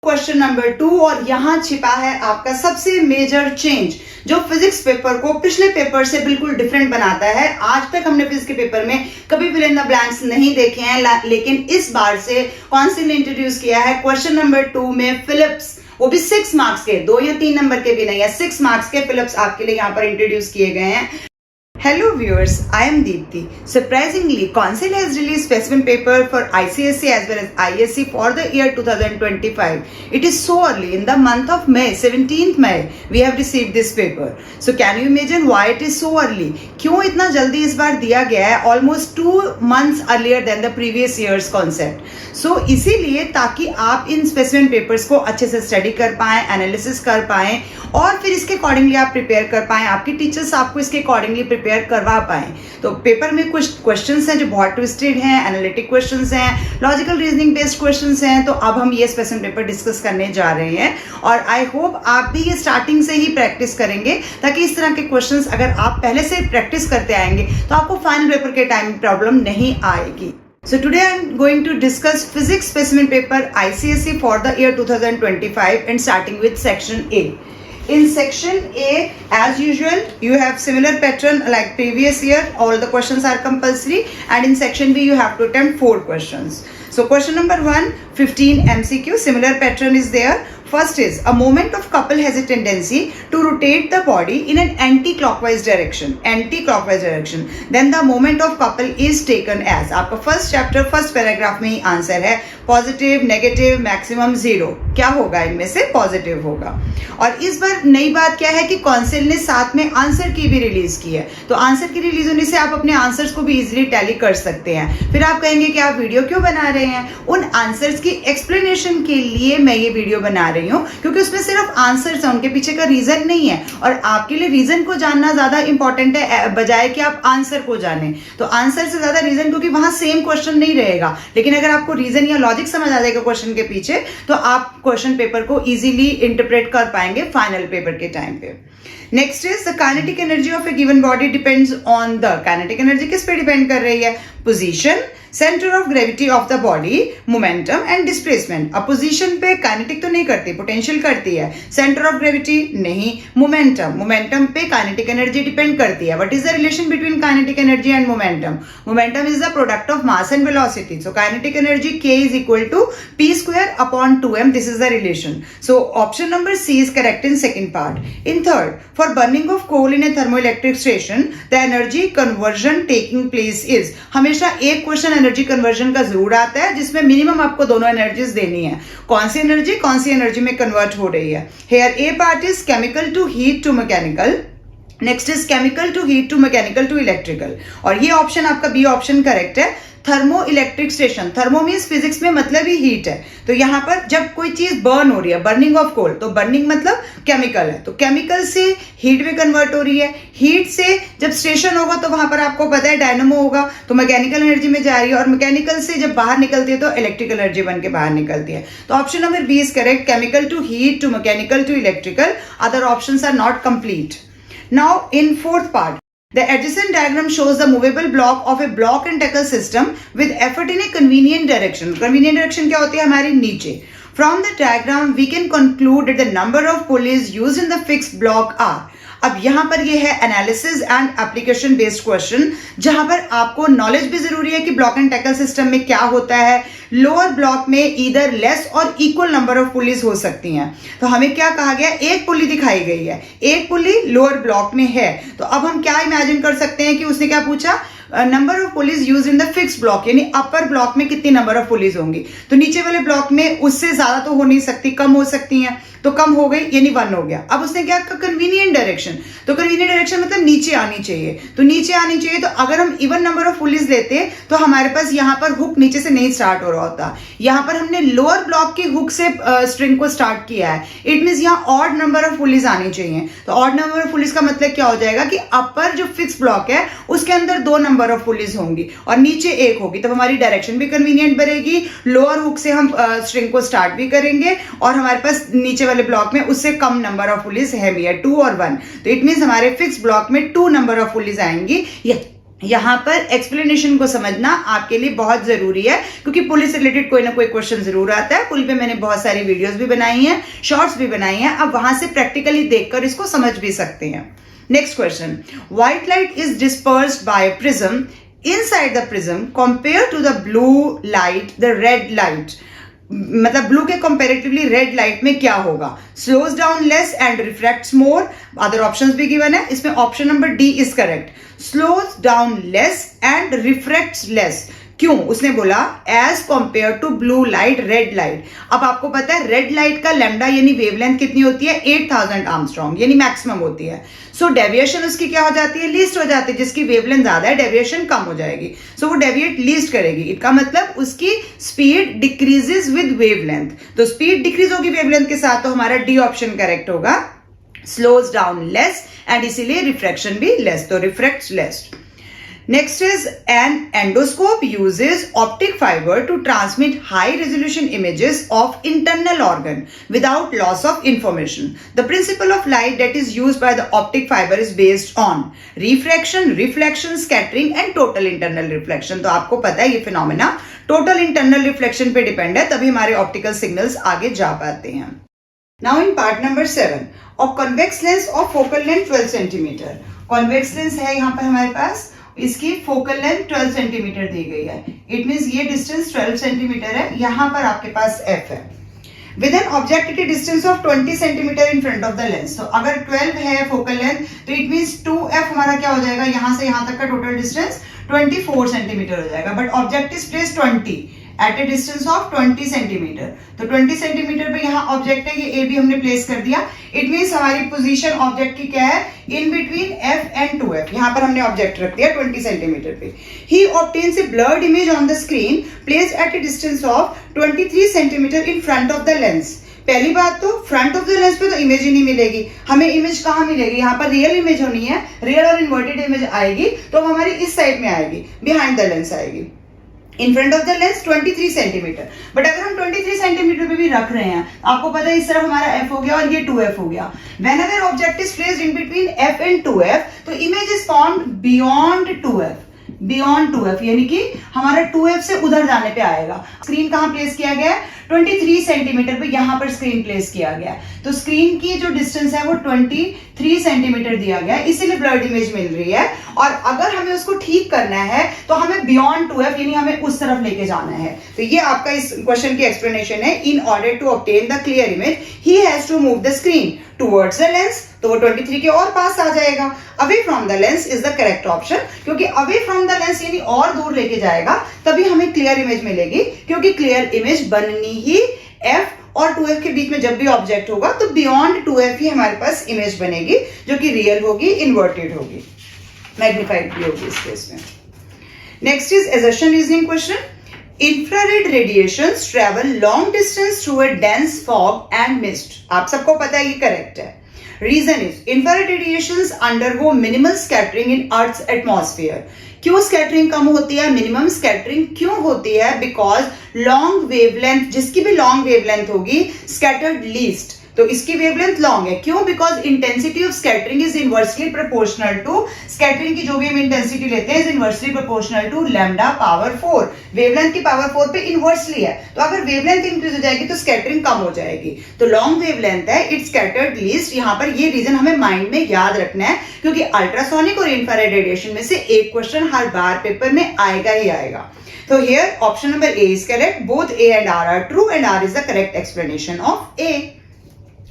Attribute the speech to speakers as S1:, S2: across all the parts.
S1: Question number 2 और यहाँ छिपा है आपका सबसे मेजर चेंज जो फिजिक्स पेपर को पिछले पेपर से बिल्कुल डिफरेंट बनाता है। आज तक हमने फिजिक्स के पेपर में कभी फिल इन द ब्लैंक्स नहीं देखे हैं, लेकिन इस बार से कौंसिल ने इंट्रोड्यूस किया है क्वेश्चन नंबर 2 में फिलिप्स, वो भी 6 मार्क्स के, 2 या 3 नंबर के भी नहीं है, 6 मार्क्स के फिलिप्स आपके लिए यहाँ पर इंट्रोड्यूस किए गए हैं। Hello viewers, I am Deepti. Surprisingly, Council has released specimen paper for ICSE as well as ISC for the year 2025. It is so early, in the month of May, 17th May, we have received this paper. So can you imagine why it is so early? क्यों इतना जल्दी इस बार दिया गया है? Almost 2 months earlier than the previous year's concept. So इसीलिए ताकि आप इन specimen papers को अच्छे से स्टडी कर पाएं, एनालिसिस कर पाएं और फिर इसके अकॉर्डिंगली आप प्रिपेयर कर पाएं, आपके टीचर्स आपको इसके अकॉर्डिंगली प्रिपेयर करवा पाएं। तो पेपर में कुछ क्वेश्चंस हैं जो बहुत ट्विस्टेड हैं, एनालिटिक क्वेश्चंस हैं, लॉजिकल रीजनिंग बेस्ड क्वेश्चंस हैं। तो अब हम ये स्पेशल पेपर डिस्कस करने जा रहे हैं और आई होप आप भी ये स्टार्टिंग से ही प्रैक्टिस करेंगे ताकि इस तरह के क्वेश्चंस अगर आप पहले से प्रैक्टिस करते आएंगे तो आपको फाइनल पेपर के टाइम प्रॉब्लम नहीं आएगी। So today I am going to discuss physics specimen paper ICSE for the year 2025 and starting with section A. In section A, as usual, you have similar pattern like previous year. All the questions are compulsory, and in section B, you have to attempt 4 questions. So question number 1, 15 MCQ. Similar pattern is there. First is a moment of couple has a tendency to rotate the body in an anti-clockwise direction. Anti-clockwise direction. Then the moment of couple is taken as. आपका first chapter first paragraph में ही answer है positive, negative, maximum 0। क्या होगा इनमें से? Positive होगा। और इस बार नई बात क्या है कि कौंसिल ने साथ में आंसर की भी रिलीज की है। तो आंसर की रिलीज होने से आप अपने आंसर्स को भी इजीली टैली कर सकते हैं। फिर आप कहेंगे कि आप वीडियो क्यों बना रहे हैं? उन आंसर्स की एक्सप्लेनेशन के लिए मैं ये वीडियो बना रही हूँ क्योंकि उसमें सिर्फ आंसर्स हैं, उनके पीछे का रीजन नहीं है और आपके लिए रीजन को जानना ज्यादा इंपॉर्टेंट है बजाय कि आप आंसर को जाने। तो आंसर से ज्यादा रीजन, क्योंकि वहां सेम क्वेश्चन नहीं रहेगा, लेकिन अगर आपको रीजन या लॉजिक समझ आ जाएगा क्वेश्चन के पीछे तो आप क्वेश्चन पेपर को इजीली इंटरप्रेट कर पाएंगे फाइनल पेपर के टाइम पे। Next is the kinetic energy of A given body depends on the. Kinetic energy किस पे डिपेंड कर रही है? Position, centre of gravity of the body, momentum and displacement. अब पोजीशन पे काइनेटिक तो नहीं करती, पोटेंशियल करती है। सेंटर ऑफ ग्रेविटी नहीं, मोमेंटम पे काइनेटिक एनर्जी डिपेंड करती है। What is the relation between kinetic energy and momentum? Momentum is the product of mass and velocity. So kinetic energy K is equal to P square upon 2m. This is the relation. So option number C is correct in second part. In third, for burning of coal in a thermoelectric station, the energy conversion taking place is. हमेशा एक question energy conversion का जरूर आता है जिसमें minimum आपको दोनों energies देनी है। कौन सी एनर्जी में कन्वर्ट हो रही है? Here A part is chemical to heat to mechanical. Next is chemical to heat to mechanical to electrical. और ये ऑप्शन आपका बी ऑप्शन करेक्ट है। Thermo electric station, thermo means physics में मतलब ही हीट है। तो यहाँ पर जब कोई चीज बर्न हो रही है, बर्निंग ऑफ कोल, तो बर्निंग मतलब केमिकल है, तो केमिकल से हीट में कन्वर्ट हो रही है। हीट से जब स्टेशन होगा तो वहां पर आपको पता है डायनामो होगा, तो मैकेनिकल एनर्जी में जा रही है और मैकेनिकल से जब बाहर निकलती है तो इलेक्ट्रिकल एनर्जी बन के बाहर निकलती है। तो option number B is correct, chemical to heat to mechanical to electrical. Other options are not complete. Now in fourth part, the adjacent diagram shows the movable block of a block and tackle system with effort in a convenient direction. Convenient direction क्या होती है? हमारी नीचे। From the diagram we can conclude that the number of pulleys used in the fixed block are. अब यहां पर ये है analysis and application based question, जहां पर आपको नॉलेज भी जरूरी है कि ब्लॉक एंड टैकल सिस्टम में क्या होता है। लोअर ब्लॉक में ईदर लेस और इक्वल नंबर ऑफ पुलीज हो सकती हैं। तो हमें क्या कहा गया? एक पुली दिखाई गई है, एक पुली लोअर ब्लॉक में है। तो अब हम क्या इमेजिन कर सकते हैं कि उसने क्या पूछा? Number of pulleys use in the fix block, यानी अपर ब्लॉक में कितनी नंबर ऑफ पुलीज होंगी। तो नीचे वाले ब्लॉक में उससे ज्यादा तो हो नहीं सकती, कम हो सकती हैं, तो कम हो गई यानी 1 हो गया। अब उसने क्या कहा? Convenient direction. तो कन्वीनियंट डायरेक्शन मतलब नीचे आनी चाहिए, तो नीचे आनी चाहिए। तो अगर हम इवन नंबर ऑफ पुलीज लेते तो हमारे पास यहाँ पर हुक नीचे से नहीं स्टार्ट हो रहा होता। यहाँ पर हमने लोअर ब्लॉक की हुक से स्ट्रिंग को स्टार्ट किया है। इट मीन्स यहाँ ऑड नंबर ऑफ पुलीज आनी चाहिए। तो ऑड नंबर ऑफ पुलीज का मतलब क्या हो जाएगा कि अपर जो फिक्स ब्लॉक है उसके अंदर 2 नंबर ऑफ पुलीज होंगी और नीचे 1 होगी। तब हमारी डायरेक्शन भी कन्वीनियंट बनेगी। लोअर हुक से हम स्ट्रिंग को स्टार्ट भी करेंगे और हमारे पास नीचे वाले ब्लॉक में उससे कम नंबर ऑफ पुलीज है 2 और 1। तो इट मीन्स हमारे फिक्स ब्लॉक में 2 नंबर ऑफ पुलीज आएंगी। यहाँ पर एक्सप्लेनेशन को समझना आपके लिए बहुत जरूरी है, क्योंकि पुल से रिलेटेड कोई ना कोई क्वेश्चन जरूर आता है। पुल पे मैंने बहुत सारी वीडियोस भी बनाई हैं, शॉर्ट्स भी बनाई हैं, आप वहां से प्रैक्टिकली देखकर इसको समझ भी सकते हैं। Next question, white light is dispersed by prism inside the prism compared to the blue light, the red light, मतलब ब्लू के कंपेरेटिवली रेड लाइट में क्या होगा? Slows down less and refracts more. Other options भी given है, इसमें option number D is correct. Slows down less and refracts less, क्यों? उसने बोला as compare to blue light red light. अब आपको पता है रेड लाइट का लैम्डा यानी वेवलेंथ कितनी होती है? 8000 आर्मस्ट्रॉन्ग यानी मैक्सिमम होती है। सो डेविएशन उसकी क्या हो जाती है? लीस्ट हो जाती है। जिसकी वेवलेंथ ज्यादा है डेविएशन कम हो जाएगी, सो वो डेविएट लीस्ट करेगी। इसका मतलब उसकी स्पीड डिक्रीजेस विद वेवलेंथ, तो स्पीड डिक्रीज होगी वेवलेंथ के साथ, तो हमारा डी ऑप्शन करेक्ट होगा, स्लोज डाउन लेस एंड इसीलिए रिफ्रैक्शन भी लेस, तो refracts less. Next is an endoscope uses optic fiber to transmit high resolution images of internal organ without loss of information. The principle of light that is used by the optic fiber is based on refraction, reflection, scattering and total internal reflection. तो आपको पता है ये phenomena total internal reflection पे depend है, तभी हमारे optical signals आगे जा पाते हैं। Now in part number 7, of convex lens of focal length 12 cm. Convex lens है यहाँ पर हमारे पास, इसकी फोकल लेंथ 12 सेंटीमीटर दी गई है। इट मींस ये डिस्टेंस 12 सेंटीमीटर है, यहां पर आपके पास एफ है। With an object at a distance of 20 centimetre in front of the lens, तो अगर 12 है फोकल लेंथ तो इट मींस 2f हमारा क्या हो जाएगा? यहां से यहां तक का टोटल डिस्टेंस 24 सेंटीमीटर हो जाएगा। But object is placed 20 at a distance of 20 centimetre, तो 20 सेंटीमीटर पे यहाँ ऑब्जेक्ट है, ये ए भी हमने प्लेस कर दिया। इट मींस हमारी पोजीशन ऑब्जेक्ट की क्या है? In between F and 2f, यहाँ पर हमने ऑब्जेक्ट रख दिया 20 सेंटीमीटर पे। He obtains a blurred image on the screen placed at a distance of 23 centimetre in front of the lens. पहली बात तो फ्रंट ऑफ द लेंस पे तो इमेज ही नहीं मिलेगी, हमें इमेज कहाँ मिलेगी? यहाँ पर रियल इमेज होनी है, रियल और इन्वर्टेड इमेज आएगी तो हमारी इस साइड में आएगी, बिहाइंड द लेंस आएगी। इन front of the lens 23 centimetre, but अगर हम 23 सेंटीमीटर पे भी रख रहे हैं, आपको पता है इस तरफ हमारा f हो गया और ये 2f हो गया। Whenever object is placed in between f and 2f, तो image is formed beyond 2f, beyond 2f यानी कि हमारा 2f से उधर जाने पे आएगा। स्क्रीन कहाँ प्लेस किया गया है? 23 सेंटीमीटर पे यहाँ पर स्क्रीन प्लेस किया गया है, तो स्क्रीन की जो डिस्टेंस है वो 23 सेंटीमीटर दिया गया है, इसीलिए ब्लर्ड इमेज मिल रही है। और अगर हमें उसको ठीक करना है तो हमें बियॉन्ड 2f यानी हमें उस तरफ लेके जाना है। तो ये आपका इस क्वेश्चन की एक्सप्लेनेशन है। In order to obtain the clear image he has to move the screen towards the lens, तो वो 23 के और पास आ जाएगा। Away from the lens is the correct option, क्योंकि अवे फ्रॉम द लेंस यानी और दूर लेके जाएगा तभी हमें क्लियर इमेज मिलेगी, क्योंकि क्लियर इमेज बननी ही f और 2f के बीच में जब भी ऑब्जेक्ट होगा तो बियॉन्ड 2f ही हमारे पास इमेज बनेगी, जो कि रियल होगी, इन्वर्टेड होगी, मैग्निफाइड भी होगी इस केस में। Next is assertion reasoning question. Infrared radiations travel long distance through a dense fog and mist. आप सबको पता है ये करेक्ट है। Reason is infrared radiations undergo minimal scattering in Earth's atmosphere. क्यों स्कैटरिंग कम होती है? मिनिमम स्कैटरिंग क्यों होती है? बिकॉज लॉन्ग वेवलेंथ, जिसकी भी लॉन्ग वेवलेंथ होगी, स्कैटर्ड लीस्ट, तो इसकी वेवलेंथ लॉन्ग है। क्यों? Because intensity of scattering is inversely proportional to, scattering की जो भी हम इंटेंसिटी लेते हैं is inversely proportional to lambda power 4, wavelength की पावर 4 पे इनवर्सली है। तो अगर वेवलेंथ इंक्रीज हो जाएगी तो स्कैटरिंग कम हो जाएगी, तो लॉन्ग वेवलेंथ है, इट्स स्कैटर्ड लीस्ट। यहाँ पर ये रीजन हमें माइंड में याद रखना है, क्योंकि अल्ट्रासोनिक और इंफ्रारेड रेडिएशन में से एक क्वेश्चन हर बार पेपर में आएगा ही आएगा। So here option number A is correct. Both A and R are true and R is the correct explanation of A.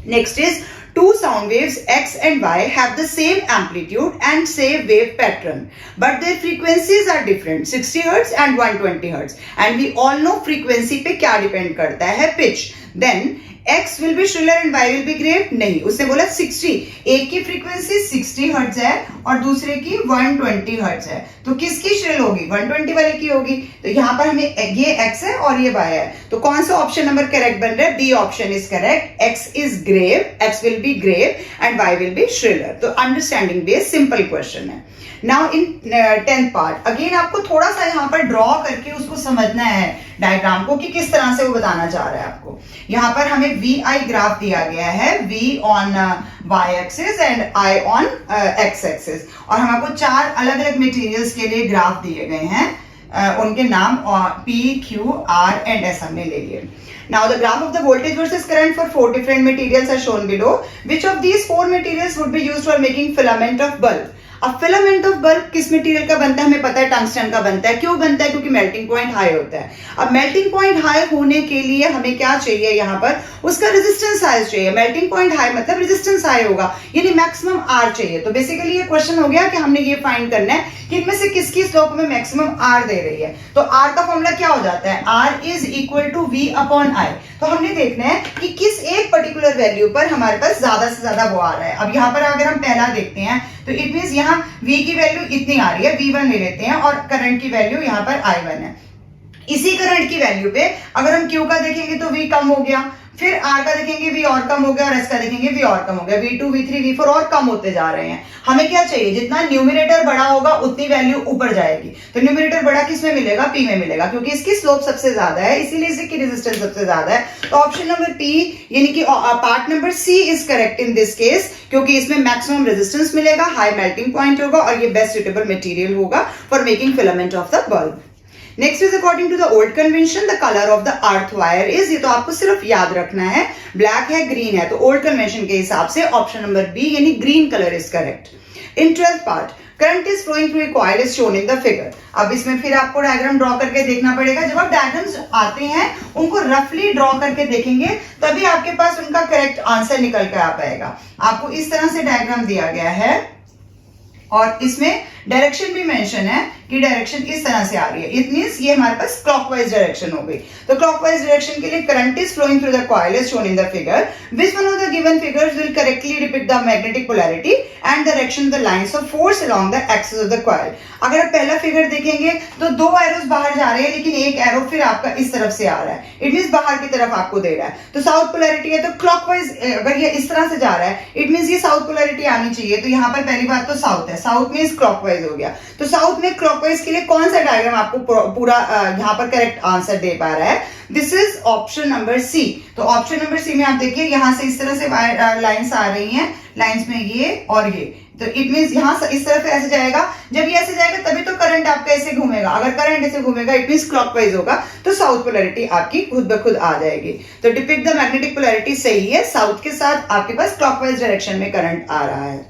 S1: Next is two sound waves X and Y have the same amplitude and same wave pattern, but their frequencies are different, 60 Hz and 120 Hz. And we all know frequency पे क्या depend करता है? Pitch. Then X will be shriller and Y will be grave? नहीं, उसने बोला 60, एक की frequency 60 hertz है और दूसरे की 120 हर्ट्ज है, तो किसकी श्रिल होगी? 120 वाले की होगी। तो यहाँ पर हमें ये X है और ये Y है, तो कौन सा ऑप्शन नंबर करेक्ट बन रहा है? B option is correct. X is grave, X will be grave and Y will be shriller. तो अंडरस्टैंडिंग बेस्ड सिंपल क्वेश्चन है। Now in 10th part again आपको थोड़ा सा यहाँ पर ड्रॉ करके उसको समझना है, डायग्राम को कि किस तरह से वो बताना चाह रहा है आपको। यहाँ पर हमें वी आई ग्राफ दिया गया है, V on Y axis and I on X axis, और हमको 4 अलग अलग मटेरियल्स के लिए ग्राफ दिए गए हैं, उनके नाम P, Q, R and S हमने ले लिए। Now the graph of the voltage versus current for 4 different materials are shown below. Which of these 4 materials would be used for making filament of bulb? अब filament of bulb किस material का बनता है हमें पता है, टंगस्टन का बनता है। क्यों बनता है? क्योंकि मेल्टिंग पॉइंट हाई होता है। अब मेल्टिंग पॉइंट हाई होने के लिए हमें क्या चाहिए, यहाँ पर उसका रेजिस्टेंस हाई चाहिए। मेल्टिंग पॉइंट हाई मतलब रेजिस्टेंस हाई होगा, यानी मैक्सिमम आर चाहिए। तो बेसिकली ये क्वेश्चन हो गया कि हमने ये फाइंड करना है कि इनमें से किसकी स्लोप में मैक्सिमम आर दे रही है। तो आर का फॉर्मूला क्या हो जाता है, R is equal to V upon I. तो हमने देखना है कि किस एक पर्टिकुलर वैल्यू पर हमारे पास ज्यादा से ज्यादा वो आ रहा है। अब यहाँ पर अगर हम पहला देखते हैं तो इट मींस यहाँ V की वैल्यू इतनी आ रही है, V1 ले लेते हैं, और करंट की वैल्यू यहाँ पर I1 है। इसी करंट की वैल्यू पे अगर हम Q का देखेंगे तो V कम हो गया, फिर R का देखेंगे V और कम हो गया, और S का देखेंगे V और कम हो गया, V2, V3, V4 और कम होते जा रहे हैं। हमें क्या चाहिए, जितना न्यूमरेटर बड़ा होगा उतनी वैल्यू ऊपर जाएगी। तो न्यूमरेटर बड़ा किस में मिलेगा, P में मिलेगा, क्योंकि इसकी स्लोप सबसे ज्यादा है, इसीलिए इसकी रेजिस्टेंस सबसे ज्यादा है। तो ऑप्शन नंबर P यानी कि part number C is correct in this case, क्योंकि इसमें मैक्सिमम रेजिस्टेंस मिलेगा, हाई मेल्टिंग पॉइंट होगा, और ये बेस्ट सुटेबल मटेरियल होगा for making filament of the bulb. Next is according to the old convention the colour of the earth wire is, ये तो आपको सिर्फ याद रखना है, ब्लैक है ग्रीन है, तो ओल्ड कन्वेंशन के हिसाब से ऑप्शन नंबर बी यानी green colour is correct. In 12th part current is flowing through a coil is shown in the figure. अब इसमें फिर आपको डायग्राम ड्रॉ करके देखना पड़ेगा। जब आप डायग्राम्स आते हैं उनको रफली ड्रॉ करके देखेंगे तभी आपके पास उनका करेक्ट आंसर निकल कर आ पाएगा। आपको इस तरह से डायग्राम दिया गया है और इसमें डायरेक्शन भी मेंशन है कि डायरेक्शन इस तरह से आ रही है। इट मींस ये हमारे पास क्लॉकवाइज डायरेक्शन हो गई। तो क्लॉकवाइज डायरेक्शन के लिए current is flowing through the coil is shown in the figure. Which one of the given figures will correctly depict the magnetic polarity and direction the lines of force along the axis of the coil. अगर आप पहला figure देखेंगे तो 2 arrows बाहर जा रहे हैं, लेकिन एक एरो फिर आपका इस तरफ से आ रहा है, इट मींस बाहर की तरफ आपको दे रहा है। तो साउथ पोलैरिटी है, तो क्लॉकवाइज अगर ये इस तरह से जा रहा है इट मींस ये साउथ पोलैरिटी आनी चाहिए। तो यहाँ पर पहली बात तो साउथ है, साउथ मींस क्लॉकवाइज हो गया। तो साउथ में क्लॉकवाइज के लिए कौन सा डायग्राम आपको पूरा यहाँ पर करेक्ट आंसर दे पा रहा है, this is option number C. तो ऑप्शन नंबर सी में आप देखिए यहाँ से इस तरह से लाइंस आ रही हैं, लाइंस में ये और ये, तो इट मींस यहाँ इस तरफ ऐसे जाएगा। जब ये ऐसे जाएगा तभी तो करंट आपका ऐसे घूमेगा। अगर करंट ऐसे घूमेगा इट मींस क्लॉकवाइज होगा, तो साउथ पोलैरिटी आपकी खुद ब खुद आ जाएगी। तो डिपिक्ट द मैग्नेटिक पोलैरिटी सही है, साउथ के साथ आपके पास क्लॉकवाइज डायरेक्शन में करंट आ रहा है।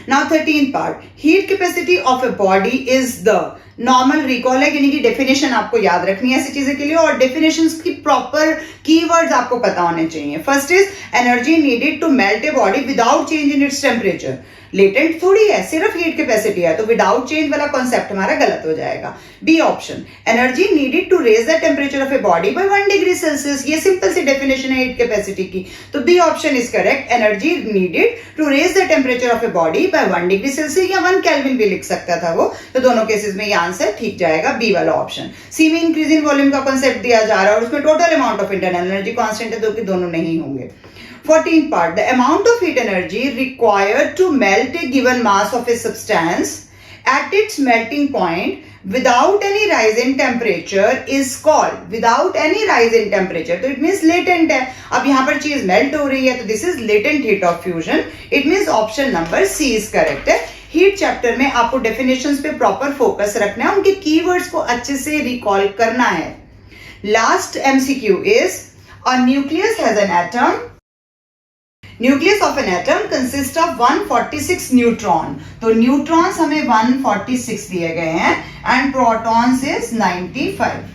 S1: Now 13th part, heat capacity of a body is the normal recall है, यानी कि डेफिनेशन आपको याद रखनी है ऐसी चीजें के लिए, और डेफिनेशंस की प्रॉपर कीवर्ड्स आपको पता होने चाहिए। First is energy needed to melt a body without change in its temperature. Latent थोड़ी है, सिर्फ हीट कैपेसिटी है, तो विदाउट चेंज वाला कॉन्सेप्ट हमारा गलत हो जाएगा। B option, energy needed to raise the temperature of a body by 1 degree Celsius. ये सिंपल सी डेफिनेशन है हीट कैपेसिटी की, तो B option is correct. Energy needed to raise the temperature of a body by 1 degree Celsius या 1 kelvin भी लिख सकता था वो, तो दोनों केसेस में ये आंसर ठीक जाएगा, बी वाला ऑप्शन। सी में इंक्रीज इन वॉल्यूम का कॉन्सेप्ट दिया जा रहा है और उसमें total amount of internal energy constant है, तो कि दोनों नहीं होंगे। 14th part, the amount of heat energy required to melt a given mass of a substance at its melting point without any rise in temperature is called, without any rise in temperature, तो it means latent है। अब यहाँ पर चीज melt हो रही है, तो this is latent heat of fusion, it means option number C is correct है। हीट चैप्टर में आपको डेफिनेशंस पे प्रॉपर फोकस रखना है, उनके कीवर्ड्स को अच्छे से रिकॉल करना है। Last MCQ is, a nucleus has an atom, nucleus of an atom consist of 146 neutron. तो न्यूट्रॉन्स हमें 146 दिए गए हैं and protons is 95।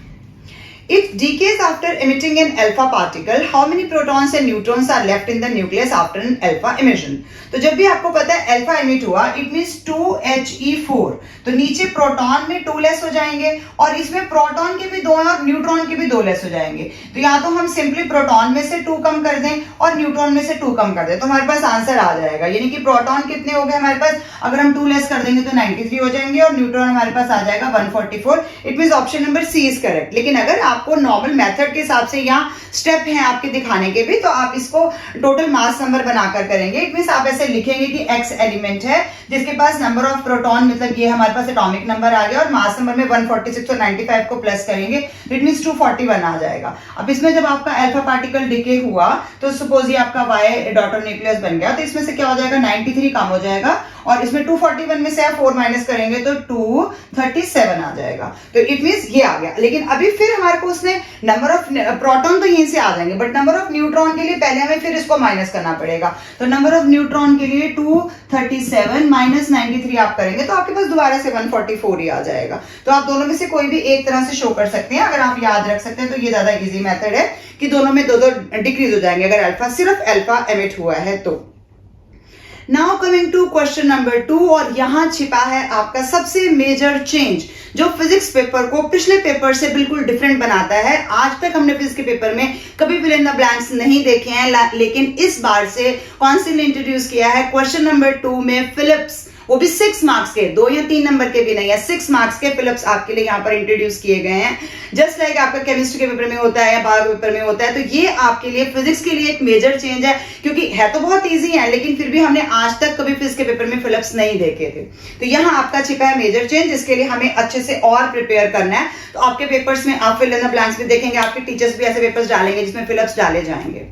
S1: It decays after emitting an alpha particle. How many protons and neutrons are left in the nucleus after an alpha emission? तो जब भी आपको पता है अल्फा इमिट हुआ इट मींस 2He4, तो नीचे प्रोटॉन में 2 लेस हो जाएंगे और इसमें प्रोटॉन के भी 2 और न्यूट्रॉन के भी 2 लेस हो जाएंगे। तो या तो हम सिंपली प्रोटॉन में से 2 कम कर दें और न्यूट्रॉन में से 2 कम कर दें, तो हमारे पास आंसर आ जाएगा। यानी कि प्रोटॉन कितने हो गए हमारे पास, अगर हम 2 लेस कर देंगे तो 93 हो जाएंगे और न्यूट्रॉन हमारे पास आ जाएगा 144। It means option number C is correct. लेकिन अगर आप आपको नॉर्मल मेथड के हिसाब से यहाँ स्टेप हैं आपके दिखाने के भी, तो आप इसको टोटल मास नंबर बनाकर करेंगे। इट मींस आप ऐसे लिखेंगे कि x एलिमेंट है जिसके पास नंबर ऑफ प्रोटॉन, मतलब ये हमारे पास एटॉमिक नंबर आ गया, और मास नंबर में 146 और 95 को प्लस करेंगे, इट मींस 241 आ जाएगा। अब इसमें जब आपका अल्फा पार्टिकल डिके हुआ तो सपोज ये आपका y डॉटर न्यूक्लियस बन गया, तो इसमें से क्या हो जाएगा, 93 कम हो जाएगा, और इसमें 241 में से आप 4 माइनस करेंगे तो 237 आ जाएगा। तो इट मींस ये आ गया। लेकिन अभी फिर हमारे को उसने नंबर ऑफ प्रोटॉन तो यहीं से आ जाएंगे, बट नंबर ऑफ न्यूट्रॉन के लिए पहले हमें फिर इसको माइनस करना पड़ेगा। तो नंबर ऑफ न्यूट्रॉन के लिए 237 माइनस 93 आप करेंगे तो आपके पास दोबारा से 144 ही आ जाएगा। तो आप दोनों में से कोई भी एक तरह से शो कर सकते हैं। अगर आप याद रख सकते हैं तो ये ज्यादा इजी मेथड है कि दोनों में दो डिक्रीज हो जाएंगे अगर अल्फा, सिर्फ अल्फा एमिट हुआ है तो। Now coming to question number 2, और यहां छिपा है आपका सबसे मेजर चेंज जो फिजिक्स पेपर को पिछले पेपर से बिल्कुल डिफरेंट बनाता है। आज तक हमने फिजिक्स के पेपर में कभी फिल इन द ब्लैंक्स नहीं देखे हैं, लेकिन इस बार से कॉन्सेप्ट इंट्रोड्यूस किया है। क्वेश्चन नंबर 2 में फिलिप्स, वो भी 6 मार्क्स के, 2 या 3 नंबर के भी नहीं है, 6 मार्क्स के फिलिप्स आपके लिए यहाँ पर इंट्रोड्यूस किए गए हैं। जस्ट लाइक आपका केमिस्ट्री के पेपर में होता है या बायो पेपर में होता है, तो ये आपके लिए फिजिक्स के लिए एक मेजर चेंज है, क्योंकि है तो बहुत इजी है लेकिन फिर भी हमने आज तक कभी फिजिक्स के पेपर में फिलिप्स नहीं देखे थे। तो यहाँ आपका छिपा है मेजर चेंज, जिसके लिए हमें अच्छे से और प्रिपेयर करना है। तो आपके पेपर्स में आप फिल इन द ब्लैंक्स भी देखेंगे, आपके टीचर्स भी ऐसे पेपर्स डालेंगे जिसमें फिलिप्स डाले जाएंगे।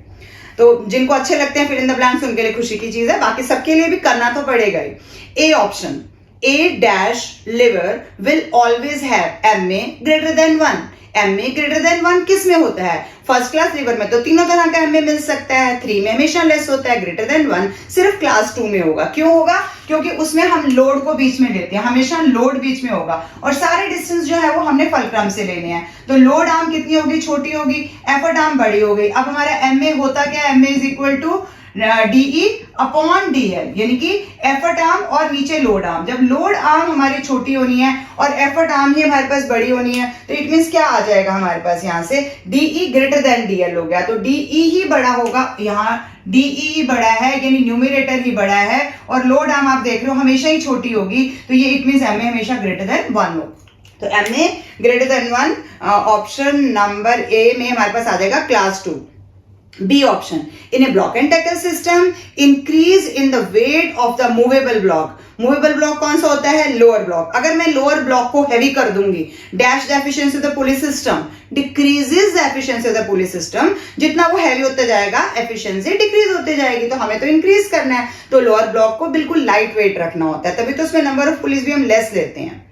S1: तो जिनको अच्छे लगते हैं फिल इन द ब्लैंक्स उनके लिए खुशी की चीज है, बाकी सबके लिए भी करना तो पड़ेगा ही। A option, A dash liver will always have MA greater than 1. MA greater than 1 किस में होता है? फर्स्ट क्लास लिवर में तो तीनों तरह का MA मिल सकता है, 3 में हमेशा लेस होता है, ग्रेटर देन 1 सिर्फ क्लास 2 में होगा। क्यों होगा? क्योंकि उसमें हम लोड को बीच में लेते हैं, हमेशा लोड बीच में होगा, और सारे डिस्टेंस जो है वो हमने फलक्रम से लेने हैं। तो लोड आर्म कितनी होगी? छोटी होगी, एफर्ट आर्म बड़ी होगी। अब हमारा MA होता क्या है? MA is equal to DE upon DL, यानी कि एफर्ट आर्म और नीचे लोड आर्म। जब लोड आर्म हमारी छोटी होनी है और एफर्ट आर्म ही हमारे पास बड़ी होनी है, तो इट मींस क्या आ जाएगा हमारे पास यहाँ से DE ग्रेटर देन DL हो गया। तो DE ही बड़ा होगा, यहाँ DE ही बड़ा है, यानी न्यूमरेटर ही बड़ा है, और लोड आर्म आप देख रहे हो हमेशा ही छोटी होगी, तो ये इट मींस MA हमेशा ग्रेटर देन 1 हो। तो MA greater than 1 option number A में हमारे पास आ जाएगा class 2। B option, in a block and tackle system, increase in the weight of the movable block. Movable block कौन सा होता है? Lower block. अगर मैं लोअर ब्लॉक को हैवी कर दूंगी, dash the efficiency of the pulley system decreases the efficiency of the pulley system, जितना वो हैवी होते जाएगा एफिशिएंसी डिक्रीज होते जाएगी, तो हमें तो इंक्रीज करना है, तो लोअर ब्लॉक को बिल्कुल लाइट वेट रखना होता है, तभी तो उसमें नंबर ऑफ पुलिस भी हम लेस लेते हैं।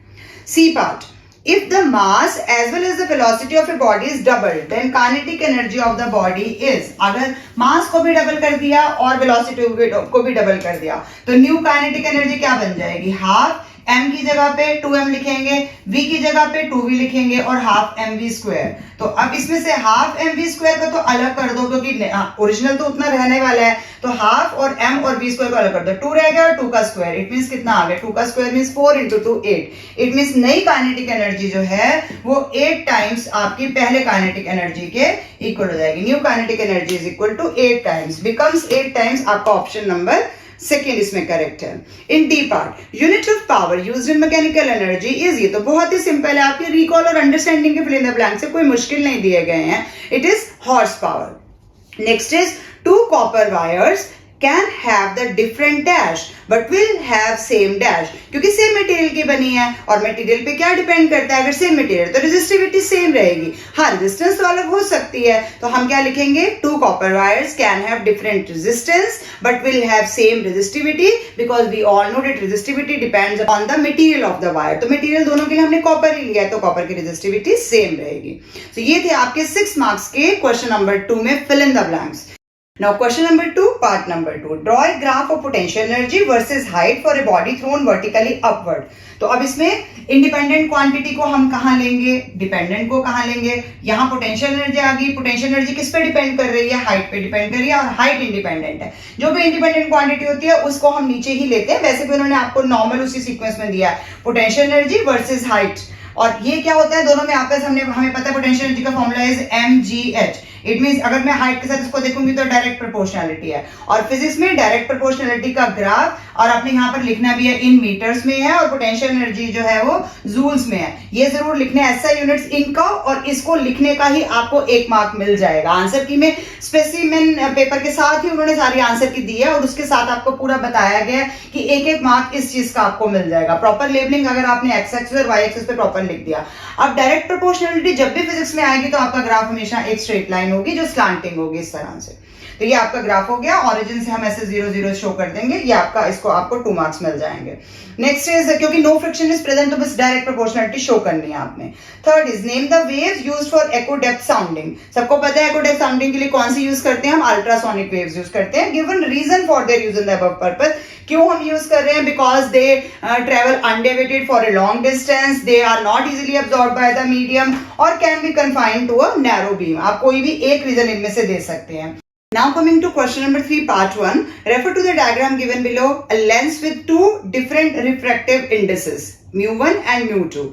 S1: C part, if the mass as well as the velocity of a body is doubled, then kinetic energy of the body is, अगर मास को भी डबल कर दिया और वेलोसिटी को भी डबल कर दिया, तो न्यू काइनेटिक एनर्जी क्या बन जाएगी? हाफ m की जगह पे 2m लिखेंगे, v की जगह पे 2v लिखेंगे, और हाफ mv स्क्वायर। तो अब इसमें से हाफ mv स्क्वायर को तो अलग कर दो, क्योंकि ओरिजिनल तो उतना रहने वाला है, तो हाफ और m और v स्क्वायर को अलग कर दो, 2 रह गया और 2 का स्क्वायर, इट मींस कितना आ गया? 2 का square means 4 into 2 8। It means नई काइनेटिक एनर्जी जो है वो 8 टाइम्स आपकी पहले काइनेटिक एनर्जी के इक्वल हो जाएगी। New kinetic energy is equal to 8 times, becomes 8 times. आपका ऑप्शन नंबर सेकेंड इसमें करेक्ट है। In D part, unit of power used in mechanical energy is, ये तो बहुत ही सिंपल है, आपके रिकॉल और अंडरस्टैंडिंग के फिल इन द ब्लैंक से कोई मुश्किल नहीं दिए गए हैं। It is horse power. Next is 2 copper wires can have the different dash but will have same dash, क्योंकि सेम मटेरियल की बनी है, और मटेरियल पे क्या डिपेंड करता है? अगर सेम मटेरियल तो रेजिस्टिविटी सेम रहेगी। हाँ, रेजिस्टेंस तो अलग हो सकती है, तो हम क्या लिखेंगे? 2 copper wires can have different resistance but will have same resistivity, because we all know that resistivity depends on the material of the wire। तो मटेरियल दोनों के लिए हमने कॉपर ही लिया है, तो कॉपर की रेजिस्टिविटी सेम रहेगी। तो ये थे आपके 6 मार्क्स के क्वेश्चन नंबर 2 में fill in the blanks. Now question number 2, part number 2. Draw a graph of potential energy versus height for a body thrown vertically upward. तो अब इसमें इंडिपेंडेंट क्वांटिटी को हम कहाँ लेंगे, डिपेंडेंट को कहाँ लेंगे? यहाँ पोटेंशियल एनर्जी आ गई। पोटेंशियल एनर्जी किस पे डिपेंड कर रही है? हाइट पे डिपेंड कर रही है, और हाइट इंडिपेंडेंट है। जो भी इंडिपेंडेंट क्वांटिटी होती है उसको हम नीचे ही लेते हैं, वैसे भी उन्होंने आपको नॉर्मल उसी सीक्वेंस में दिया है, पोटेंशियल एनर्जी वर्सेज हाइट। और ये क्या होता है? दोनों में आपस हमें पता है पोटेंशियल एनर्जी का formula is mgh। It means अगर मैं हाइट के साथ इसको देखूंगी तो डायरेक्ट प्रोपोर्शनलिटी है, और फिजिक्स में डायरेक्ट प्रोपोर्शनलिटी का ग्राफ, और आपने यहाँ पर लिखना भी है इन मीटर्स में है, और पोटेंशियल एनर्जी जो है वो जूल्स में है। ये जरूर लिखने ऐसा यूनिट्स इनका, और इसको लिखने का ही आपको 1 मार्क मिल जाएगा। आंसर की में स्पेसिमेन पेपर के साथ ही उन्होंने सारी आंसर की दी है, और उसके साथ आपको पूरा बताया गया है कि 1-1 मार्क इस चीज का आपको मिल जाएगा। प्रॉपर लेबलिंग अगर आपने एक्स एक्सिस और वाई एक्सिस पे प्रॉपर लिख दिया। अब डायरेक्ट प्रोपोर्शनलिटी जब भी फिजिक्स में आएगी तो आपका ग्राफ हमेशा एक स्ट्रेट लाइन होगी जो स्लांटिंग होगी इस तरह से। तो ये आपका ग्राफ हो गया, ओरिजिन से हम ऐसे 0 0 शो कर देंगे, ये आपका इसको आपको 2 मार्क्स मिल जाएंगे। नेक्स्ट इज क्योंकि नो फ्रिक्शन इज प्रेजेंट तो बस डायरेक्ट प्रोपोर्शनलिटी शो करनी है आपने। Third is name the waves used for echo depth sounding. सबको पता है एको डेप्थ साउंडिंग के लिए कौन सी यूज करते हैं हम? अल्ट्रासोनिक वेव्स यूज करते हैं। Given reason for their use in the above purpose. क्यों हम यूज कर रहे हैं? Because they travel undeviated for a long distance, they are not easily absorb by the medium, और can be confined to a narrow beam. आप कोई भी एक रीजन इनमें से दे सकते हैं। Now coming to question number 3 part 1, refer to the diagram given below. A lens with 2 different refractive indices, mu1 and mu2.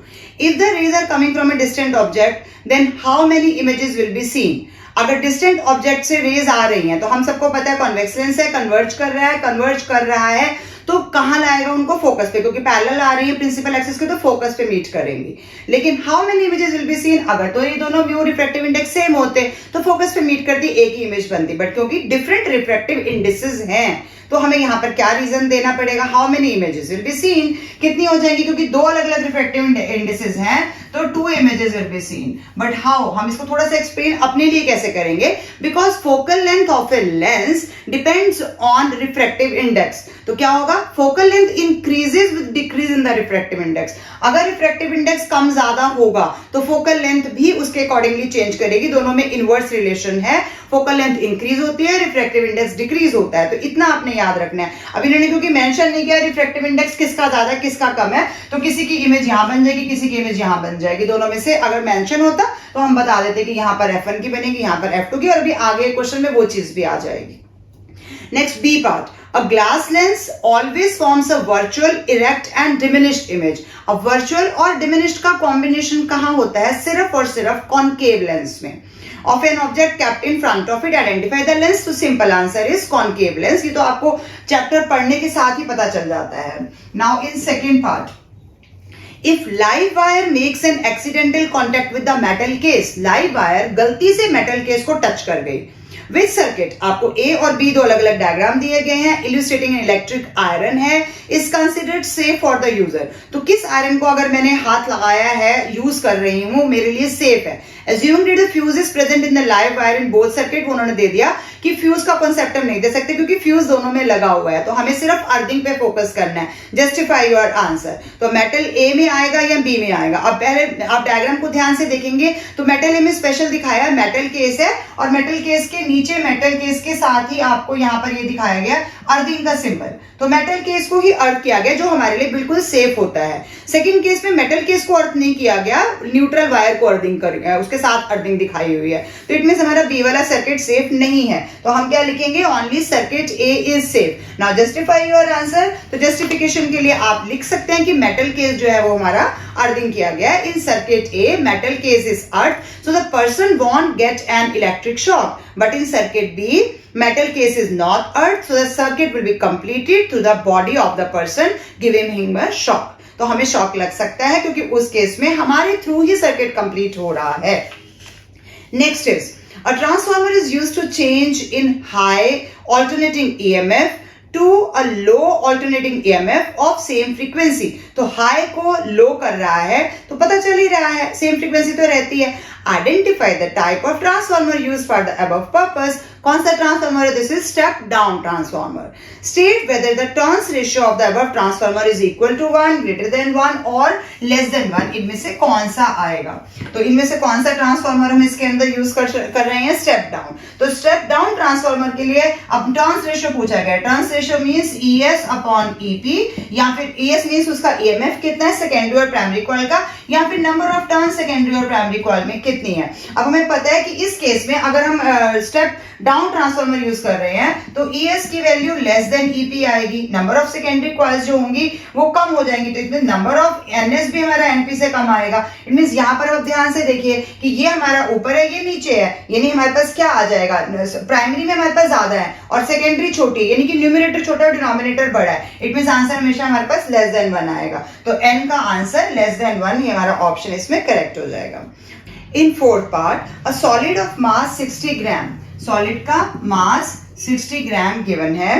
S1: If the rays are coming from a distant object, then how many images will be seen? अगर distant object से raise आ रही हैं तो हम सबको पता है convex lens है, कन्वर्ज कर रहा है तो कहां लाएगा उनको? फोकस पे, क्योंकि पैरेलल आ रही है प्रिंसिपल एक्सिस के तो फोकस पे मीट करेंगी। लेकिन how many images will be seen? अगर तो ये दोनों व्यू रिफ्रैक्टिव इंडेक्स सेम होते तो फोकस पे मीट करती एक ही इमेज बनती, बट क्योंकि डिफरेंट रिफ्रैक्टिव इंडिसेस हैं तो हमें यहाँ पर क्या रीजन देना पड़ेगा? How many images will be seen, कितनी हो जाएंगी? क्योंकि 2 अलग अलग रिफ्रैक्टिव इंडिसेस हैं तो 2 images will be seen. But how? हम इसको थोड़ा सा एक्सप्लेन अपने लिए कैसे करेंगे? Because focal length of a lens depends on refractive index. तो क्या होगा? Focal length increases with decrease in the refractive index. अगर रिफ्रैक्टिव इंडेक्स कम ज्यादा होगा तो फोकल लेंथ भी उसके अकॉर्डिंगली चेंज करेगी। दोनों में इनवर्स रिलेशन है, फोकल लेंथ इंक्रीज होती है, रिफ्रैक्टिव इंडेक्स डिक्रीज होता है। तो इतना आपने याद रखना है। अब इन्होंने क्योंकि मेंशन नहीं किया रिफ्रैक्टिव इंडेक्स किसका ज्यादा किसका कम है, तो किसी की इमेज यहां बन जाएगी, किसी की इमेज यहां बन जाएगी। दोनों में से अगर मेंशन होता तो हम बता देते कि यहां पर F1 की बनेगी, यहां पर F2 की, और अभी आगे क्वेश्चन में वो चीज भी आ जाएगी। Next B part, a glass lens always forms a virtual, erect and diminished image. अब virtual और diminished का कॉम्बिनेशन कहां होता है? सिर्फ और सिर्फ कॉनकेव लेंस में। Of an object kept in front of it, identify the lens. तो simple answer is concave lens. ये तो आपको चैप्टर पढ़ने के साथ ही पता चल जाता है। Now in second part, if live wire makes an accidental contact with the metal case, live wire गलती से मेटल केस को टच कर गई, विच सर्किट? आपको ए और बी 2 अलग अलग डायग्राम दिए गए हैं। इल्यूस्ट्रेटिंग इलेक्ट्रिक आयरन है, is considered safe for the user. तो किस आयरन को अगर मैंने हाथ लगाया है, यूज कर रही हूं, मेरे लिए सेफ है। Assumed the fuse is present in the live wire in both circuit, उन्होंने दे दिया कि फ्यूज का कॉन्सेप्ट हम नहीं दे सकते क्योंकि फ्यूज दोनों में लगा हुआ है, तो हमें सिर्फ अर्थिंग पे फोकस करना है। Justify your answer. तो मेटल ए में आएगा या बी में आएगा? अब पहले आप डायग्राम को ध्यान से देखेंगे तो मेटल ए में स्पेशल दिखाया है, मेटल केस है, और मेटल केस के नीचे मेटल केस के साथ ही आपको यहाँ पर ये दिखाया गया अर्थिंग का सिंबल। तो मेटल केस को ही अर्थ किया गया जो हमारे लिए बिल्कुल सेफ होता है। सेकंड केस में मेटल केस को अर्थ नहीं किया गया, न्यूट्रल वायर को अर्थिंग कर गया, उसके साथ अर्थिंग दिखाई हुई है। तो इट मींस हमारा बी वाला सर्किट सेफ नहीं है, तो हम क्या लिखेंगे? Only circuit A is safe. Now justify your answer. तो जस्टिफिकेशन के लिए आप लिख सकते हैं कि मेटल केस जो है वो हमारा अर्थिंग किया गया है। In circuit A metal case is earth, so the person won't get an electric shock, but in circuit B metal case is not earth, so the circuit will be completed to the body of the person, giving him a shock. तो हमें shock लग सकता है क्योंकि उस case में हमारे through ही circuit complete हो रहा है। Next is a transformer is used to change in high alternating EMF to a low alternating EMF of same frequency. तो हाई को लो कर रहा है तो पता चल ही रहा है सेम फ्रीक्वेंसी तो रहती है। Identify the type of transformer used for the above purpose. कौन सा ट्रांसफॉर्मर है? This is step down transformer. State whether the turns ratio of the above transformer is equal to 1, greater than 1 और less than 1। इनमें से कौन सा आएगा? तो इनमें से कौन सा ट्रांसफॉर्मर हम इसके अंदर यूज कर रहे हैं? Step down. तो स्टेप डाउन ट्रांसफॉर्मर के लिए अब टर्न्स रेशियो पूछा गया। Turns ratio means ES upon EP, या फिर ES मींस उसका EMF कितना है सेकेंडरी और प्राइमरी कॉइल का, या फिर नंबर ऑफ टर्न सेकेंडरी और प्राइमरी कॉइल में कितनी है। अब हमें पता है कि इस केस में अगर हम स्टेप डाउन ट्रांसफार्मर यूज कर रहे हैं तो ES की वैल्यू लेस देन EP आएगी, नंबर ऑफ सेकेंडरी कॉइल्स जो होंगी वो कम हो जाएंगी, तो इसमें नंबर ऑफ NS भी हमारा NP से कम आएगा। इट मींस यहाँ पर आप ध्यान से देखिए कि ये हमारा ऊपर है, ये नीचे है, यानी हमारे पास क्या आ जाएगा, प्राइमरी में हमारे पास ज्यादा है और सेकेंडरी छोटी है, यानी कि न्यूमरेटर छोटा और डिनोमिनेटर बड़ा है। इट मींस आंसर हमेशा हमारे पास लेस देन 1 आएगा, तो N का आंसर लेस देन 1 ये हमारा ऑप्शन इसमें करेक्ट हो जाएगा। In fourth part, a solid of mass 60 gram, solid का मास 60 ग्राम गिवन है,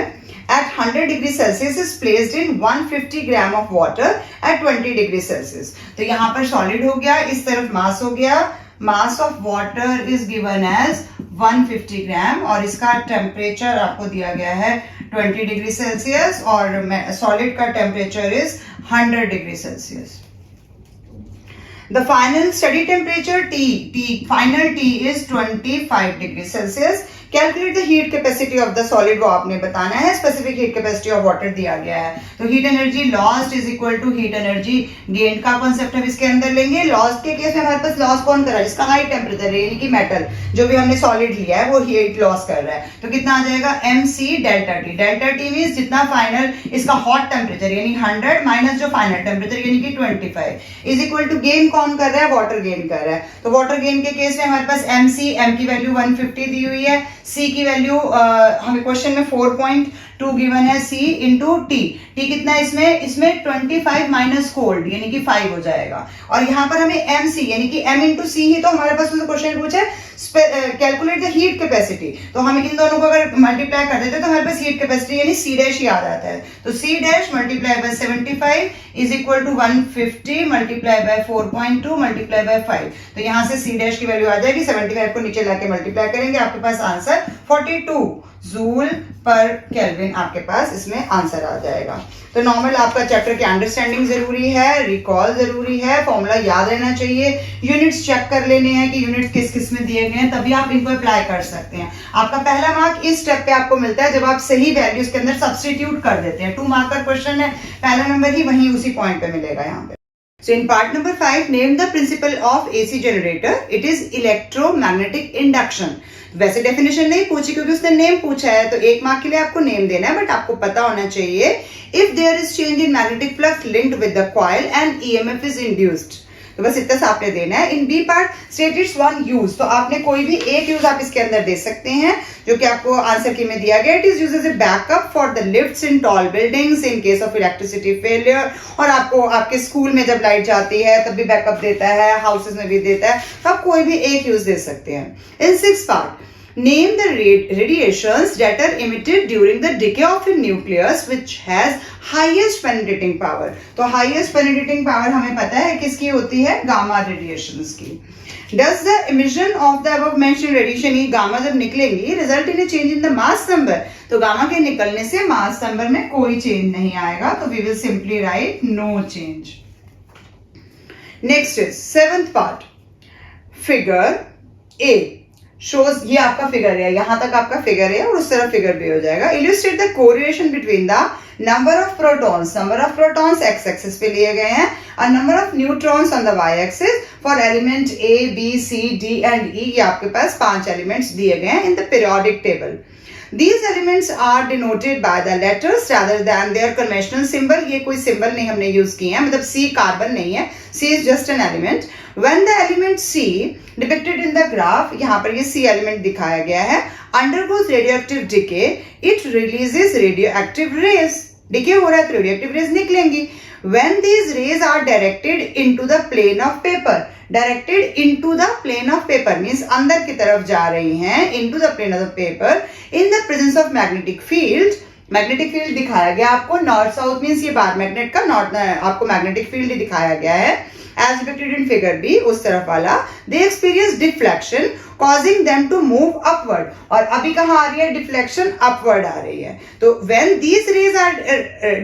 S1: at 100 degree Celsius is placed in 150 gram of water at 20 degree Celsius। तो यहाँ पर सॉलिड हो गया, इस तरफ मास हो गया, mass of water is given as 150 gram और इसका टेम्परेचर आपको दिया गया है 20 डिग्री सेल्सियस और सॉलिड का temperature is 100 degree Celsius. The final study temperature final T is 25 degree Celsius। Calculate the heat capacity of the solid, वो आपने बताना है, specific heat capacity of water दिया गया है। तो heat energy lost is equal to heat energy gain का concept हम इसके अंदर लेंगे। लॉस्ट के केस में हमारे पास लॉस कौन कर रहा है, जिसका हाई टेम्परेचर है, यानी कि मेटल जो भी हमने सॉलिड लिया है वो हीट लॉस कर रहा है, तो कितना आ जाएगा MC delta T। Delta T means जितना फाइनल इसका हॉट टेम्परेचर यानी 100 माइनस जो फाइनल टेम्परेचर यानी कि 25 इज इक्वल टू गेन कौन कर रहा है, वाटर गेन कर रहा है। तो वाटर गेन के केस में हमारे पास M की वैल्यू 150 दी हुई है, C की वैल्यू हमें क्वेश्चन में 4.2 गिवन है, C इंटू T कितना है इसमें 25 माइनस कोल्ड यानी कि 5 हो जाएगा, और यहाँ पर हमें MC यानी कि M इंटू C ही तो हमारे पास क्वेश्चन पूछा है कैलकुलेट द हीट कैपेसिटी, तो हम इन दोनों को अगर मल्टीप्लाई कर देते तो हमारे पास हीट कैपेसिटी यानी C डैश ही आ जाता है। तो C dash multiply by 75 is equal to 150 multiply by 4.2 multiply by 5, तो यहाँ से C डैश की वैल्यू आ जाएगी, 75 को नीचे लाके मल्टीप्लाई करेंगे, आपके पास आंसर 42 जूल पर केल्विन आपके पास इसमें आंसर आ जाएगा। तो नॉर्मल आपका चैप्टर की अंडरस्टैंडिंग जरूरी है, रिकॉल जरूरी है, फॉर्मूला याद रहना चाहिए, यूनिट्स चेक कर लेने हैं कि यूनिट किस किस में दिए गए हैं, तभी आप इनको अप्लाई कर सकते हैं। आपका पहला मार्क इस स्टेप पे आपको मिलता है जब आप सही वैल्यूज के अंदर सब्स्टिट्यूट कर देते हैं। 2 मार्क का क्वेश्चन है, पहला नंबर ही वहीं उसी पॉइंट पे मिलेगा यहाँ पे। So in part number 5, name the principle of AC generator. It is electromagnetic induction. वैसे डेफिनेशन नहीं पूछी क्योंकि उसने नेम पूछा है, तो 1 मार्क के लिए आपको नेम देना है, बट आपको पता होना चाहिए if there is change in magnetic flux linked with the coil and EMF is induced। तो बस इतना सा आपने देना है। In B part state its one use, तो आपने कोई भी एक यूज आप इसके अंदर दे सकते हैं जो कि आपको आंसर की में दिया गया। It is used as a backup for the lifts in tall buildings in case of electricity failure, और आपको आपके स्कूल में जब लाइट जाती है तब भी बैकअप देता है, हाउसेस में भी देता है, तो आप कोई भी एक यूज दे सकते हैं। इन 6 part name the radiations that are emitted during the decay of a nucleus which has highest penetrating power। तो highest penetrating power हमें पता है किसकी होती है, गामा रेडिएशंस की। Does the emission of the above mentioned radiation, ये gamma जब निकलेंगी result in a change in the mass number, तो गामा के निकलने से मास नंबर में कोई चेंज नहीं आएगा, तो we will simply write no change। Next is 7th part, figure A shows, ये आपका फिगर है, यहां तक आपका फिगर है और उस तरफ फिगर भी हो जाएगा। Illustrate the correlation between the number of protons X axis पे लिए गए हैं और number of neutrons on the Y axis for element A B C D and E. ये आपके पास 5 एलिमेंट्स दिए गए हैं in the periodic table. These elements are denoted by the letters rather than their conventional symbol। ये कोई symbol नहीं हमने यूज किए हैं, मतलब C कार्बन नहीं है, C is just an element। When the element C depicted in the graph, यहाँ पर ये C element दिखाया गया है, undergoes radioactive decay, it releases radioactive rays। decay हो रहा है तो radioactive rays निकलेंगी। When these rays are directed into the plane of paper, directed into the plane of paper means अंदर की तरफ जा रही हैं, into the plane of the paper in the presence of magnetic field। Magnetic field दिखाया गया आपको, north south means ये बार मैग्नेट का नॉर्थ आपको मैग्नेटिक फील्ड दिखाया गया है as depicted in figure B, उस तरफ वाला। They experience deflection causing them to move upward. और अभी कहाँ आ रही है? डिफ्लेक्शन अपवर्ड आ रही है. तो when these rays are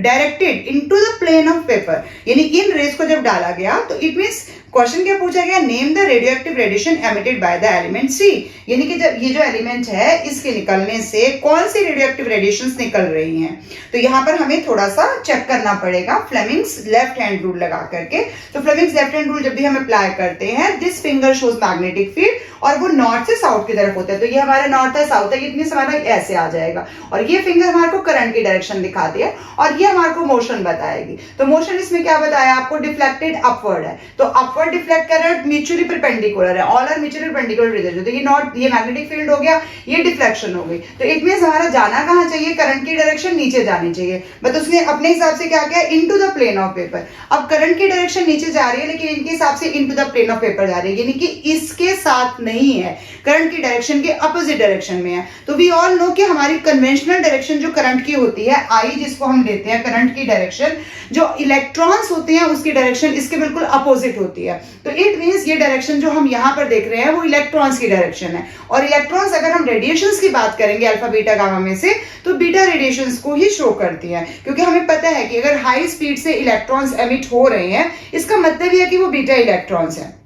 S1: directed into the plane of paper, यानी इन रेज को जब डाला गया तो इट मीन्स क्वेश्चन क्या पूछा गया? Name the radioactive radiation emitted by the element C. यानी कि जब ये जो एलिमेंट है इसके निकलने से कौन सी रेडियोएक्टिव रेडिएशंस निकल रही हैं. तो यहाँ पर हमें थोड़ा सा चेक करना पड़ेगा फ्लेमिंग्स लेफ्ट हैंड रूल लगा करके. तो फ्लेमिंग्स लेफ्ट हैंड रूल जब भी हम अप्लाई करते हैं, this finger shows magnetic field और वो नॉर्थ से साउथ की तरफ होता है. तो ये हमारा नॉर्थ है, साउथ है, इतनी हमारा ऐसे आ जाएगा और ये फिंगर हमारे को करंट की डायरेक्शन दिखाती है और ये हमारे को मोशन बताएगी. तो मोशन इसमें क्या बताया आपको? डिफ्लेक्टेड अपवर्ड है. तो अपवर्ड डिफ्लेक्ट कर रहा है, म्यूचुअली परपेंडिकुलर है, ऑल आर म्यूचुअली परपेंडिकुलर. तो ये नॉर्थ, ये मैग्नेटिक फील्ड हो गया, ये डिफ्लेक्शन हो गई. तो इट मींस हमारा जाना कहां चाहिए? करंट की डायरेक्शन नीचे जानी चाहिए. बट उसने अपने हिसाब से क्या किया? Into the plane of paper. अब करंट की डायरेक्शन नीचे जा रही है लेकिन इनके हिसाब से into the plane of paper जा रही है, यानी कि इसके साथ नहीं है, करंट की डायरेक्शन के अपोजिट डायरेक्शन में है. तो वी ऑल नो कि हमारी कन्वेंशनल डायरेक्शन जो करंट की होती है, आई जिसको हम लेते हैं करंट की डायरेक्शन, जो इलेक्ट्रॉन्स होते हैं उसकी डायरेक्शन इसके बिल्कुल अपोजिट होती है. तो इट मींस ये डायरेक्शन जो हम यहां पर देख रहे हैं वो इलेक्ट्रॉन्स की डायरेक्शन है. और इलेक्ट्रॉन्स अगर हम रेडिएशंस की बात करेंगे अल्फा बीटा गामा में से, तो बीटा रेडिएशंस को ही शो करती है, क्योंकि हमें पता है कि अगर हाई स्पीड से इलेक्ट्रॉन्स एमिट हो रहे हैं इसका मतलब यह है कि वो बीटा इलेक्ट्रॉन्स है.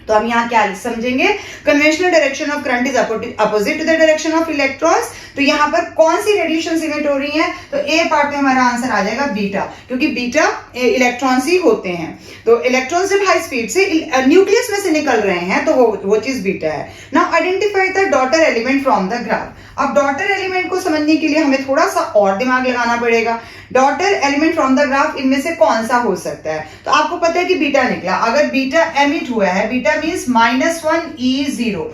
S1: तो हम यहाँ क्या समझेंगे? Conventional direction of current is opposite to the direction of electrons. तो यहाँ पर कौन सी रेडिएशन इमिट हो रही है? तो ए पार्ट में हमारा आंसर आ जाएगा बीटा, क्योंकि बीटा इलेक्ट्रॉन्स ही होते हैं. तो इलेक्ट्रॉन्स जब हाई स्पीड से न्यूक्लियस में से निकल रहे हैं तो वो चीज बीटा है. Now identify the daughter element from the graph. अब डॉटर एलिमेंट को समझने के लिए हमें थोड़ा सा और दिमाग लगाना पड़ेगा. Daughter element from the graph इनमें से कौन सा हो सकता है? तो आपको पता है कि बीटा निकला. अगर बीटा एमिट हुआ है, बीटा मींस -1 E0.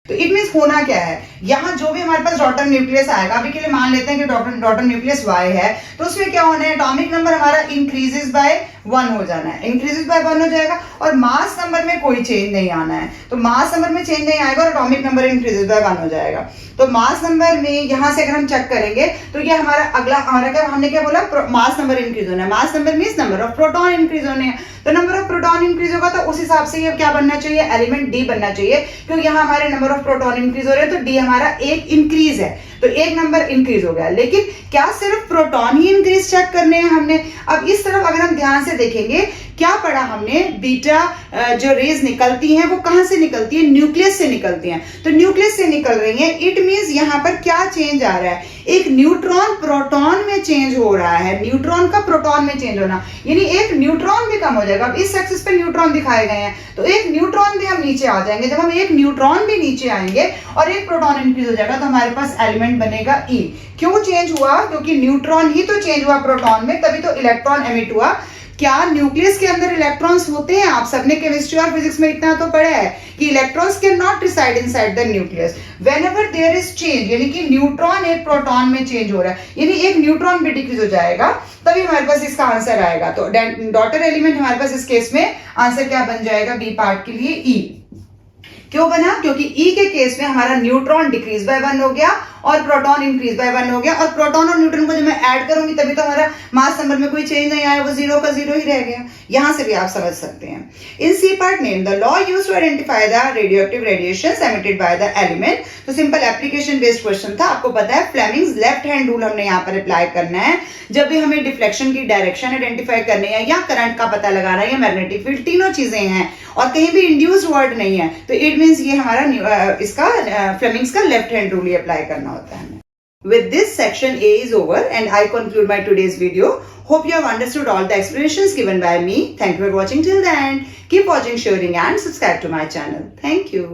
S1: तो इट मींस होना क्या है? यहाँ जो भी हमारे पास डॉटर न्यूक्लियस आएगा, अभी के लिए मान लेते हैं कि डॉटर न्यूक्लियस Y है, तो उसमें क्या होना है? एटॉमिक नंबर हमारा इंक्रीजेस बाय 1 हो जाना है, इंक्रीजेस बाय 1 हो जाएगा और मास नंबर में कोई चेंज नहीं आना है. तो मास नंबर में चेंज नहीं आएगा और एटॉमिक नंबर इंक्रीजेस बाय 1 हो जाएगा. तो मास नंबर में यहां से अगर हम चेक करेंगे तो ये हमारा अगला, हमारा क्या, हमने क्या बोला? मास नंबर इंक्रीज होना है. Mass number means number of proton increase होने हैं. तो नंबर ऑफ प्रोटॉन इंक्रीज होगा तो उस हिसाब से ये क्या बनना चाहिए? एलिमेंट डी बनना चाहिए, क्योंकि यहाँ हमारे नंबर ऑफ प्रोटॉन इंक्रीज हो रहे हैं तो डी हमारा एक इंक्रीज है, तो एक नंबर इंक्रीज हो गया. लेकिन क्या सिर्फ प्रोटॉन ही इंक्रीज चेक करने हैं हमने? अब इस तरफ अगर हम ध्यान से देखेंगे, क्या पढ़ा हमने? बीटा जो रेज निकलती हैं वो कहां से निकलती है? न्यूक्लियस से निकलती हैं. तो न्यूक्लियस से निकल रही हैं, इट मींस यहाँ पर क्या चेंज आ रहा है? एक न्यूट्रॉन प्रोटॉन में चेंज हो रहा है. न्यूट्रॉन का प्रोटॉन में चेंज होना, यानी एक न्यूट्रॉन भी कम हो जाएगा. अब इस एक्सिस पे न्यूट्रॉन दिखाए गए हैं तो एक न्यूट्रॉन भी हम नीचे आ जाएंगे. जब हम एक न्यूट्रॉन भी नीचे आएंगे और एक प्रोटॉन इंक्रीज हो जाएगा तो हमारे पास एलिमेंट बनेगा ई. क्यों चेंज हुआ? क्योंकि न्यूट्रॉन ही तो चेंज हुआ प्रोटॉन में, तभी तो इलेक्ट्रॉन एमिट हुआ. क्या न्यूक्लियस के अंदर इलेक्ट्रॉन्स होते हैं? आप सबने केमिस्ट्री और फिजिक्स में इतना तो पढ़ा है कि electrons can not reside inside the nucleus. Whenever there is change, यानी कि न्यूट्रॉन एक प्रोटॉन में चेंज हो रहा है, यानी एक न्यूट्रॉन भी डिक्रीज हो जाएगा, तभी हमारे पास इसका आंसर आएगा. तो डॉटर एलिमेंट हमारे पास इस केस में आंसर क्या बन जाएगा? बी पार्ट के लिए ई. क्यों बना? क्योंकि ई के केस में हमारा न्यूट्रॉन डिक्रीज बाय 1 हो गया और प्रोटॉन इंक्रीज बाय 1 हो गया. और प्रोटॉन और न्यूट्रॉन को जब मैं ऐड करूंगी तभी तो हमारा मास नंबर में कोई चेंज नहीं आया, वो 0 का 0 ही रह गया. यहां से भी आप समझ सकते हैं. In C part, name the law used to identify the radioactive radiations emitted by the element. तो सिंपल एप्लीकेशन बेस्ड क्वेश्चन था. आपको पता है फ्लेमिंग्स लेफ्ट हैंड रूल हमने यहाँ पर अप्लाई करना है जब भी हमें डिफ्लेक्शन की डायरेक्शन आइडेंटिफाई करनी है या करंट का पता लगाना है या मैग्नेटिक फील्ड, तीनों चीजें हैं और कहीं भी इंड्यूस्ड वर्ड नहीं है. तो इट मींस ये हमारा इसका फ्लेमिंग्स का लेफ्ट हैंड रूल ही अप्लाई करना होता है. With this, section A is over and I conclude my today's video. Hope you have understood all the explanations given by me. Thank you for watching till the end. Keep watching, sharing and subscribe to my channel. Thank you.